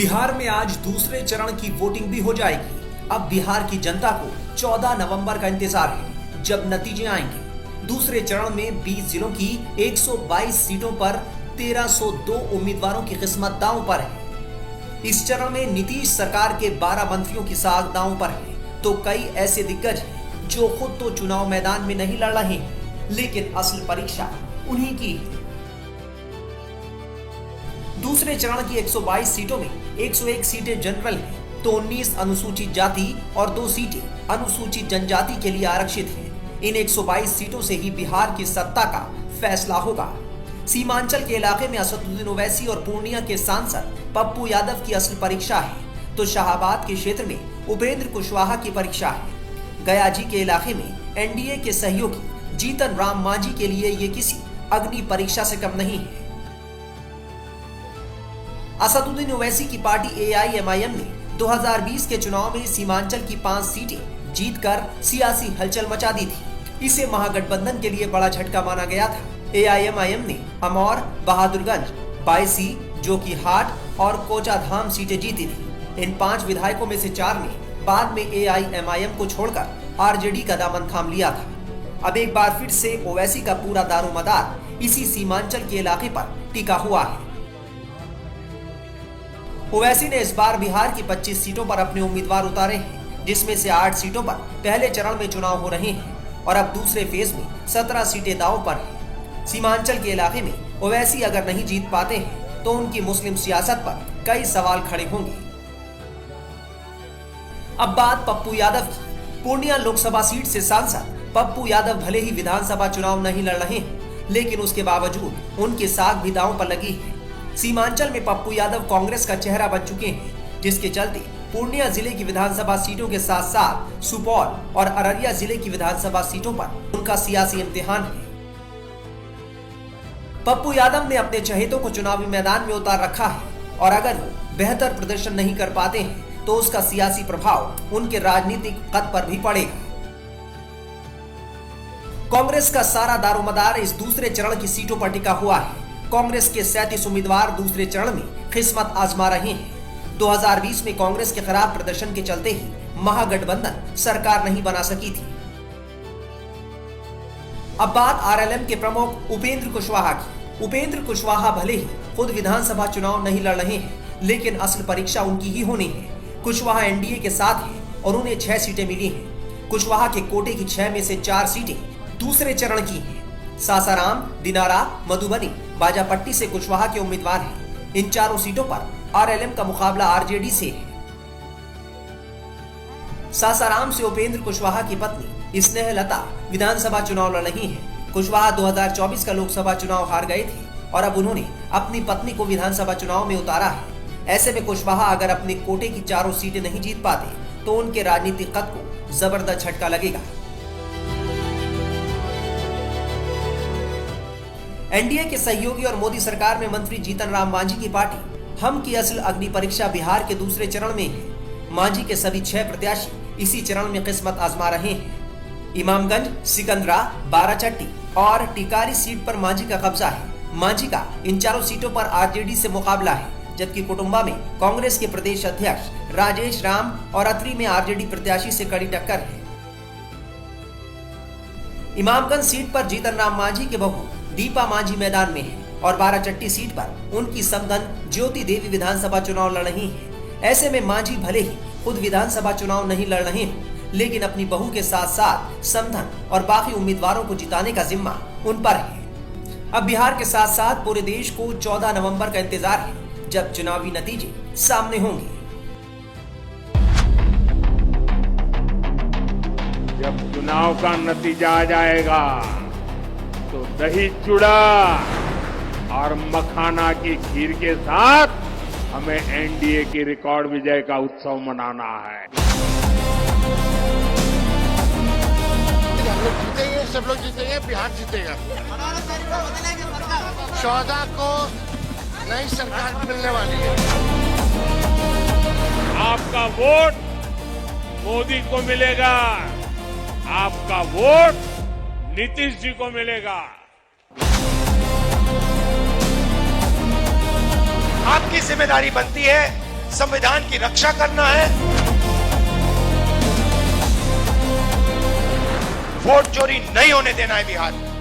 बिहार में आज दूसरे चरण की वोटिंग भी हो जाएगी। अब बिहार की जनता को 14 नवंबर का इंतजार है, जब नतीजे आएंगे। दूसरे चरण में 20 जिलों की 122 सीटों पर 1302 उम्मीदवारों की किस्मत दांव पर है। इस चरण में नीतीश सरकार के 12 मंत्रियों की साख दांव पर है, तो कई ऐसे दिग्गज हैं जो खुद तो चुनाव मैदान में नहीं लड़ रहे हैं, लेकिन असल परीक्षा उन्हीं की है। दूसरे चरण की 122 सीटों में 101 सीटें जनरल हैं, तो 19 अनुसूचित जाति और 2 सीटें अनुसूचित जनजाति के लिए आरक्षित हैं। इन 122 सीटों से ही बिहार की सत्ता का फैसला होगा। सीमांचल के इलाके में असदुद्दीन ओवैसी और पूर्णिया के सांसद पप्पू यादव की असल परीक्षा है, तो शाहाबाद के क्षेत्र में उपेंद्र कुशवाहा की परीक्षा है। गयाजी के इलाके में एनडीए के सहयोगी जीतन राम मांझी के लिए ये किसी अग्नि परीक्षा से कम नहीं है। असदुद्दीन ओवैसी की पार्टी AIMIM ने 2020 के चुनाव में सीमांचल की 5 सीटें जीतकर सियासी हलचल मचा दी थी। इसे महागठबंधन के लिए बड़ा झटका माना गया था। AIMIM ने अमौर, बहादुरगंज, बायसी, जोकीहाट और कोचाधाम सीटें जीती थी। इन 5 विधायकों में से 4 ने बाद में AIMIM को छोड़कर RJD का दामन थाम लिया था। अब एक बार फिर से ओवैसी का पूरा दारोमदार इसी सीमांचल के इलाके पर टिका हुआ है। ओवैसी ने इस बार बिहार की 25 सीटों पर अपने उम्मीदवार उतारे हैं, जिसमें से 8 सीटों पर पहले चरण में चुनाव हो रहे हैं और अब दूसरे फेज में 17 सीटें दांव पर हैं। सीमांचल के इलाके में ओवैसी अगर नहीं जीत पाते हैं तो उनकी मुस्लिम सियासत पर कई सवाल खड़े होंगे। अब बात पप्पू यादव की। पूर्णिया लोकसभा सीट से सांसद पप्पू यादव भले ही विधानसभा चुनाव नहीं लड़ रहे हैं, लेकिन उसके बावजूद उनकी साख भी दांव पर लगी है। सीमांचल में पप्पू यादव कांग्रेस का चेहरा बन चुके हैं, जिसके चलते पूर्णिया जिले की विधानसभा सीटों के साथ साथ सुपौल और अररिया जिले की विधानसभा सीटों पर उनका सियासी इम्तिहान है। पप्पू यादव ने अपने चहेतों को चुनावी मैदान में उतार रखा है और अगर वो बेहतर प्रदर्शन नहीं कर पाते हैं तो उसका सियासी प्रभाव उनके राजनीतिक कद पर भी पड़ेगा। कांग्रेस का सारा दारोमदार इस दूसरे चरण की सीटों पर टिका हुआ है। कांग्रेस के 37 उम्मीदवार दूसरे चरण में किस्मत आजमा रहे हैं। 2020 में कांग्रेस के खराब प्रदर्शन के चलते ही महागठबंधन सरकार नहीं बना सकी थी। अब बात RLM के प्रमुख उपेंद्र कुशवाहा की। उपेंद्र कुशवाहा भले ही खुद विधानसभा चुनाव नहीं लड़ रहे हैं, लेकिन असल परीक्षा उनकी ही होनी है। कुशवाहा एनडीए के साथ है और उन्हें 6 सीटें मिली हैं। कुशवाहा के कोटे की 6 में से 4 सीटें दूसरे चरण की हैं। सासाराम, दिनारा, मधुबनी, बाजापट्टी से कुशवाहा के उम्मीदवार हैं। इन चारों सीटों पर RLM का मुकाबला RJD से है। सासाराम से उपेंद्र कुशवाहा की पत्नी स्नेहलता विधानसभा चुनाव लड़ रही हैं। कुशवाहा 2024 का लोकसभा चुनाव हार गए थे और अब उन्होंने अपनी पत्नी को विधानसभा चुनाव में उतारा है। ऐसे में कुशवाहा अगर अपने कोटे की 4 सीटें नहीं जीत पाते तो उनके राजनीतिक कद को जबरदस्त झटका लगेगा। एनडीए के सहयोगी और मोदी सरकार में मंत्री जीतन राम मांझी की पार्टी हम की असल अग्नि परीक्षा बिहार के दूसरे चरण में है। मांझी के सभी 6 प्रत्याशी इसी चरण में किस्मत आजमा रहे हैं। इमामगंज, सिकंदरा, बाराचट्टी और टिकारी सीट पर मांझी का कब्जा है। मांझी का इन चारों सीटों पर RJD से मुकाबला है, जबकि कुटुंबा में कांग्रेस के प्रदेश अध्यक्ष राजेश राम और अतरी में RJD प्रत्याशी से कड़ी टक्कर है। इमामगंज सीट पर जीतन राम मांझी के बहू दीपा मांझी मैदान में है और बाराचट्टी सीट पर उनकी समधन ज्योति देवी विधानसभा चुनाव लड़ रही हैं। ऐसे में मांझी भले ही खुद विधानसभा चुनाव नहीं लड़ रहे हैं, लेकिन अपनी बहू के साथ साथ समधन और बाकी उम्मीदवारों को जिताने का जिम्मा उन पर है। अब बिहार के साथ साथ पूरे देश को 14 नवंबर का इंतजार है, जब चुनावी नतीजे सामने होंगे। जब चुनाव का नतीजा आ जाएगा तो दही चूड़ा और मखाना की खीर के साथ हमें एनडीए की रिकॉर्ड विजय का उत्सव मनाना है। हम लोग जीतेंगे, सब लोग जीतेंगे, बिहार जीतेगा। 14 को नई सरकार मिलने वाली है। आपका वोट मोदी को मिलेगा, आपका वोट नीतीश जी को मिलेगा। आपकी जिम्मेदारी बनती है संविधान की रक्षा करना है। वोट चोरी नहीं होने देना है बिहार में।